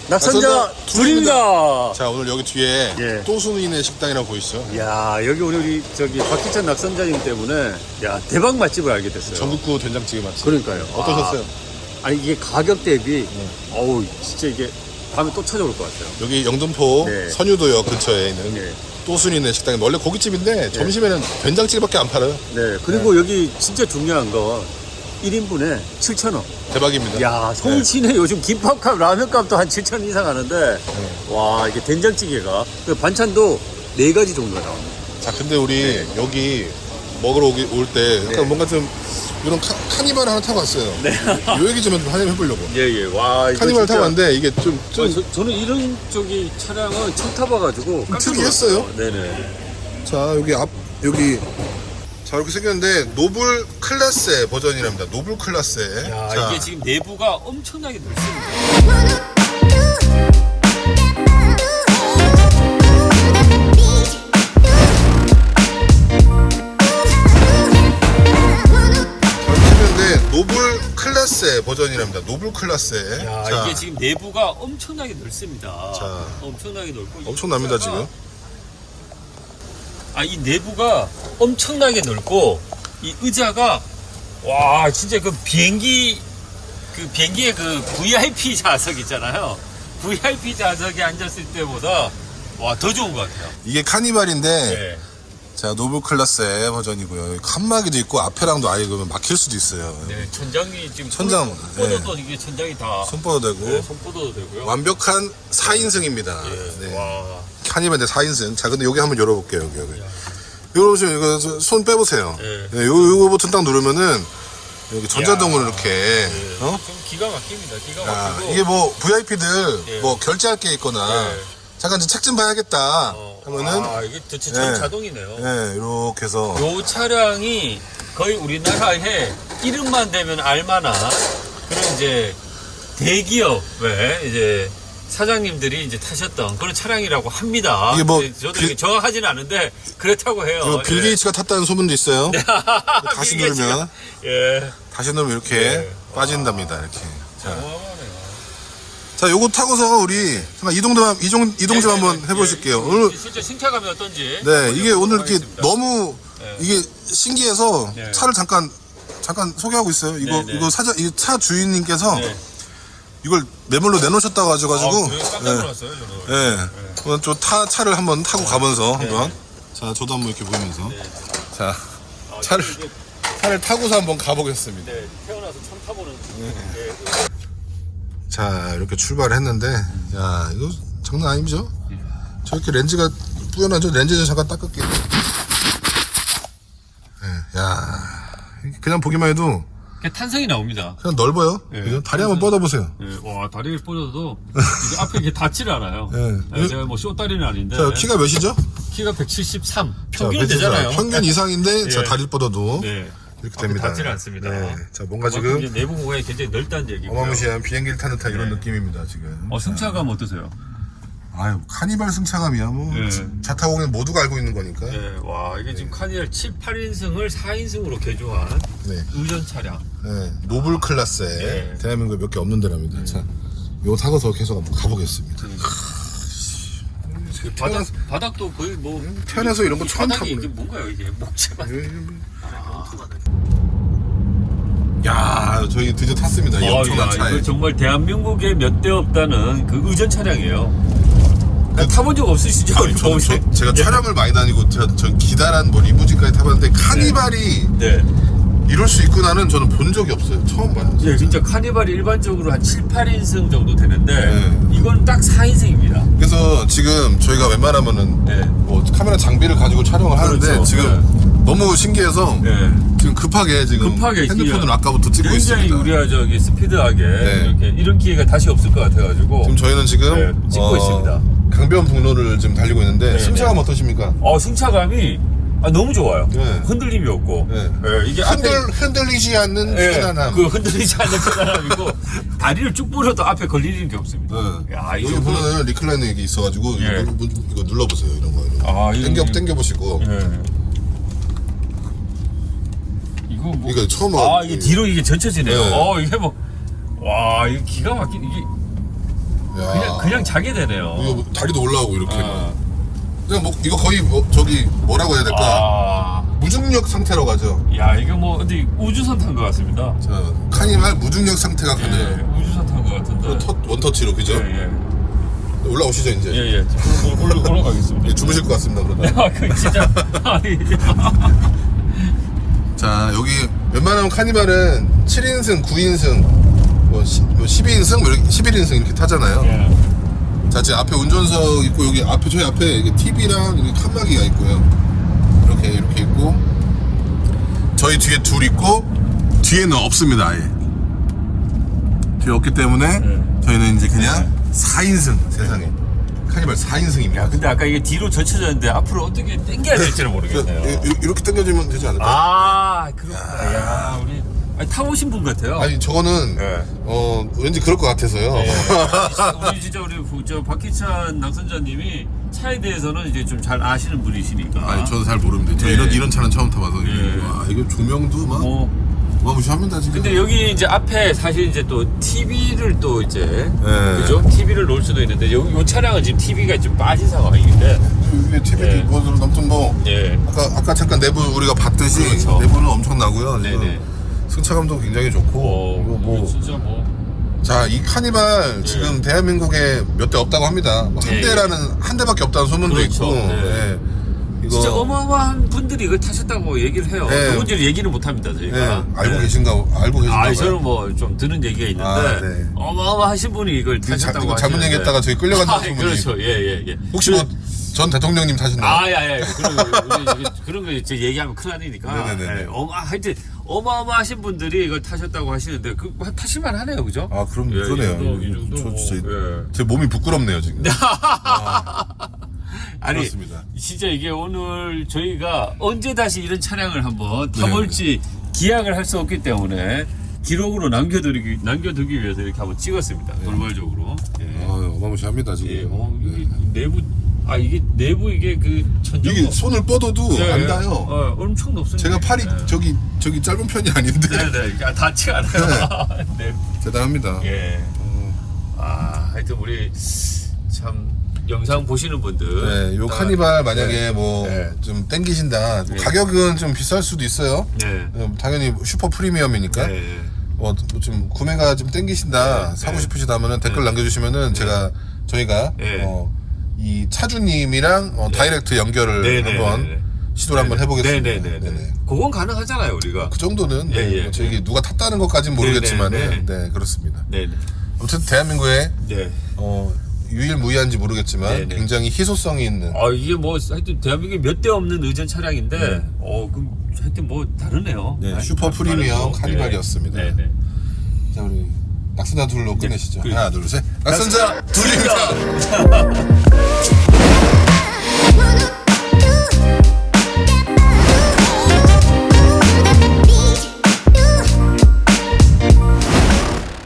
낙선자 둘입니다. 자, 오늘 여기 뒤에 예. 또순이네 식당이라고 보이시죠? 야, 여기 오늘 우리 저기 박기찬 낙선자님 때문에 야 대박 맛집을 알게 됐어요. 전국구 된장찌개 맛집. 그러니까요. 어떠셨어요? 아니 이게 가격 대비 어우 진짜 이게 다음에 또 찾아올 것 같아요. 여기 영등포 네. 선유도역 근처에 있는 네. 또순이네 식당이 원래 고깃집인데 점심에는 된장찌개밖에 안 팔아요. 네. 그리고 여기 진짜 중요한 건 1인분에 7,000원. 대박입니다. 야, 성신에 요즘 김밥값, 라면값도 한 7,000원 이상 하는데 와, 이게 된장찌개가 그 반찬도 4가지 정도가 나옵니다. 자, 근데 우리 여기 먹으러 올 때 약간 네. 뭔가 좀 이런 카니발 하나 타고 왔어요. 네. 요 얘기 좀 한번 해보려고. 예, 예. 와, 이거 카니발 진짜- 타고 왔는데 이게 좀 저는 이런 쪽이 차량은 처음 타봐가지고 깜짝 특이했어요. 놀랐어요. 네네. 자, 여기 자, 이렇게 생겼는데 노블 클래스의 버전이랍니다. 노블 클래스의. 야, 자, 이게 지금 내부가 엄청나게 넓습니다. 이렇게 생겼는데 노블 클래스의 버전이랍니다. 노블 클래스의. 야, 자, 이게 지금 내부가 엄청나게 넓습니다. 자. 엄청나게 넓고 이 엄청납니다, 의자가- 지금. 아, 이 내부가 엄청나게 넓고 이 의자가 와 진짜 그 비행기의 그 VIP 좌석 있잖아요. VIP 좌석에 앉았을 때보다 와 더 좋은 것 같아요. 이게 카니발인데 네. 자, 노블 클래스의 버전이고요. 칸막이도 있고 앞에랑도 아예 그러면 막힐 수도 있어요. 네, 천장이 지금 천장, 손 뻗어도 이게 천장이 다 손 뻗어도 되고 네, 손 뻗어도 되고요. 완벽한 4인승입니다. 예. 네. 와. 카니발인데 4인승. 자, 근데 여기 한번 열어볼게요. 여기. 열어보시면 이거 손 빼보세요. 예. 네, 요거 버튼 딱 누르면은 여기 전자등으로 야. 이렇게 어? 좀 기가 막힙니다. 기가 야, 막히고. 이게 뭐 VIP들 예. 뭐 결제할 게 있거나 예. 잠깐 책 좀 봐야겠다 하면은 아 이게 도대체 네. 자동이네요. 네, 이렇게 해서 요 차량이 거의 우리나라에 이름만 되면 알만한 그런 이제 대기업의 이제 사장님들이 이제 타셨던 그런 차량이라고 합니다. 이게 뭐 저도 이렇게 정확하지는 않은데 그렇다고 해요. 이거 빌 게이츠가 탔다는 소문도 있어요. 다시 빌 게이츠가. 누르면 예. 다시 누르면 이렇게 예. 빠진답니다. 이렇게. 자, 어마어마하네요. 자, 요거 타고서 우리 잠깐 이동 좀 한번 해보실게요. 오늘 실제 승차감이 어떤지. 네, 이게 오늘 이렇게 하겠습니다. 너무 네. 이게 신기해서 네. 차를 잠깐 소개하고 있어요. 이거 네, 네. 이거 이 차 주인님께서 네. 이걸 매물로 내놓으셨다고 하셔가지고 그래요? 깜짝 놀랐어요, 저는. 네. 오늘 좀 차를 한번 타고 가면서 네. 한번 자, 저도 한번 이렇게 보면서 네. 자, 아, 차를 이게, 차를 타고서 한번 가보겠습니다. 네, 태어나서 처음 타보는. 네. 자, 이렇게 출발을 했는데 야, 이거 장난 아니죠? 저렇게 렌즈가 뿌연하죠? 렌즈 좀 잠깐 닦을게요. 네, 야, 그냥 보기만 해도 탄성이 나옵니다. 그냥 넓어요. 네. 그죠? 다리 한번 뻗어보세요. 네, 와 다리를 뻗어도 이게 앞에 이게 닿지를 않아요. 네. 네, 제가 뭐 쇼다리는 아닌데 자, 키가 몇이죠? 키가 173 자, 평균은 되잖아요. 평균 이상인데 자, 네. 다리를 뻗어도 네. 이렇게 앞에 됩니다. 닿지를 않습니다. 네. 자, 뭔가 그만큼 지금 이제 내부 공간이 굉장히 넓다는 얘기고요. 어마무시한 비행기를 타는 듯한 이런 네. 느낌입니다, 지금. 승차감 어떠세요? 아유, 카니발 승차감이야. 뭐 네. 자타공인 모두가 알고 있는 거니까. 네, 와 이게 지금 카니발 7, 8인승을 4인승으로 개조한 네. 의전 차량. 네, 노블 클래스에 네. 대한민국에 몇 개 없는 데랍니다. 자, 요거 타고서 계속 한번 가보겠습니다. 바닥도 거의 뭐 태어나서 이런 거 이 처음 바닥이 타보네. 이게 뭔가요 이게 목재만. 야, 저희 드디어 탔습니다. 이 엄청난 차에. 이거 정말 대한민국에 몇 대 없다는 그 의전 차량이에요. 타본 적 없으시죠? 아니, 제가 촬영을 많이 다니고 저 기다란 뭐 리무진까지 타봤는데 카니발이 네. 이럴 수 있구나는 저는 본 적이 없어요. 처음 봐요. 예, 진짜 카니발이 일반적으로 한 7, 8인승 정도 되는데 네. 이건 딱 4인승입니다. 그래서 지금 저희가 웬만하면은 네. 뭐 카메라 장비를 가지고 촬영을 하는데 그렇죠. 지금 너무 신기해서 네. 지금 급하게 핸드폰을 지금 아까부터 찍고 굉장히 있습니다. 우리가 저기 스피드하게 네. 이렇게 이런 기회가 다시 없을 것 같아가지고 지금 저희는 지금 네, 찍고 있습니다. 강변북로를 지금 달리고 있는데 네, 승차감 어떠십니까? 승차감이 너무 좋아요. 네. 흔들림이 없고 네. 이게 앞에 흔들리지 않는 편안함. 그 흔들리지 않는 편안함이고 다리를 쭉 뿌려도 앞에 걸리는 게 없습니다. 네. 야, 여기 이거 보면은 리클라이너 이게 있어가지고 예. 이거 눌러보세요. 이런 거. 땡겨 보시고. 예. 이거 뭐 이거 처음 이게 뒤로 이게 젖혀지네요. 네. 이게 뭐 와, 이거 기가 막힌 이게 야. 그냥 자게 되네요. 이거 다리도 올라오고 이렇게. 아. 그냥 뭐 이거 거의 뭐 저기 뭐라고 해야 될까? 아, 무중력 상태로 가죠. 야 이게 뭐 근데 우주선 탄 것 같습니다. 자, 카니발 무중력 상태가 예, 가네요. 우주선 탄 것 같은데. 원터치로 그죠? 예. 올라오시죠 이제. 예. 올라가겠습니다. 예, 주무실 것 같습니다 그러다. 아, 그 진짜. 아니. 자 여기 웬만하면 카니발은 7인승, 9인승, 뭐 12인승, 뭐 11인승 이렇게 타잖아요. 예. 자 지금 앞에 운전석 있고 여기 앞에 저희 앞에 이게 TV랑 이렇게 칸막이가 있고요. 이렇게 있고 저희 뒤에 둘 있고 뒤에는 없습니다 아예. 뒤에 없기 때문에 저희는 이제 그냥 4인승 세상에 카니발 4인승입니다. 야, 근데 아까 이게 뒤로 젖혀졌는데 앞으로 어떻게 당겨야 될지를 모르겠네요. 이렇게 당겨주면 되지 않을까요? 아, 그렇구나. 야, 우리 아니, 타보신 분 같아요. 아니 저거는 네. 왠지 그럴 것 같아서요. 네. 우리 진짜 우리 저 박희찬 낙선자님이 차에 대해서는 이제 좀 잘 아시는 분이시니까. 아니 저도 잘 모릅니다. 저 네. 이런 차는 처음 타봐서 네. 와 이거 조명도 막 뭐 무시합니다 지금. 근데 여기 이제 앞에 사실 이제 또 TV를 또 이제 네. 그죠? TV를 놓을 수도 있는데 요 차량은 지금 TV가 좀 빠진 상황인데. 위에 TV 네. 뭐 아무튼 뭐 예. 아까 잠깐 내부 우리가 봤듯이 그렇죠. 내부는 엄청나고요. 지금 네네. 승차감도 굉장히 좋고 이거 뭐 진짜 뭐. 자, 이 카니발 지금 대한민국에 몇 대 없다고 합니다. 뭐한 네. 대라는 한 대밖에 없다는 소문도 그렇죠. 있고. 네. 예. 이거 진짜 어마어마한 분들이 이걸 타셨다고 얘기를 해요. 네. 누군지를 얘기는 못 합니다, 저희가. 예, 알고 계신가 아, 봐요. 저는 뭐 좀 들은 얘기가 있는데 아, 네. 어마어마하신 분이 이걸 이거 타셨다고 이거 잘못 하시는데. 얘기했다가 저희 끌려간다는 아, 소문이. 그렇죠. 예. 혹시 뭐 전 대통령님 타셨나요? 아, 야. 그런 거 이제 얘기하면 큰일 나니까. 네네네. 예, 하여튼 어마어마하신 분들이 이걸 타셨다고 하시는데 타실만 하네요, 그죠? 아, 그럼 예, 그러네요. 이 정도 저 뭐, 진짜 예. 제 몸이 부끄럽네요, 지금. 아니, 그렇습니다. 진짜 이게 오늘 저희가 언제 다시 이런 차량을 한번 타볼지 기약을 할 수 없기 때문에 기록으로 남겨두기 위해서 이렇게 한번 찍었습니다. 돌발적으로. 예. 아유, 어마무시합니다, 지금. 예, 이게 내부, 이게 내부 이게 그 천정. 이게 손을 뻗어도 안 닿아요. 엄청 높습니다. 제가 팔이 저기 짧은 편이 아닌데. 네네. 닿지 않아요. 네. 대단합니다. 예. 하여튼 우리 참 영상 보시는 분들. 네, 요 카니발 만약에 뭐 네. 좀 땡기신다. 가격은 좀 비쌀 수도 있어요. 네. 당연히 슈퍼 프리미엄이니까. 네. 좀 구매가 좀 땡기신다. 네. 사고 싶으시다면은 댓글 남겨주시면은 저희가 네. 이 차주님이랑 다이렉트 연결을 네. 한번 시도를 한번 해보겠습니다. 네네. 그건 가능하잖아요, 우리가. 그 정도는 예. 저희 누가 탔다는 것까지는 모르겠지만은 네. 네, 그렇습니다. 네네. 아무튼 대한민국에 네. 유일무이한지 모르겠지만 네네. 굉장히 희소성이 있는 이게 뭐 하여튼 대한민국에 몇 대 없는 의전 차량인데, 그럼 하여튼 뭐 다르네요. 슈퍼 프리미엄 카니발이었습니다. 네네. 자 우리 낙선자 둘로 끝내시죠. 그- 하나 둘 셋. 낙선자 둘입니다.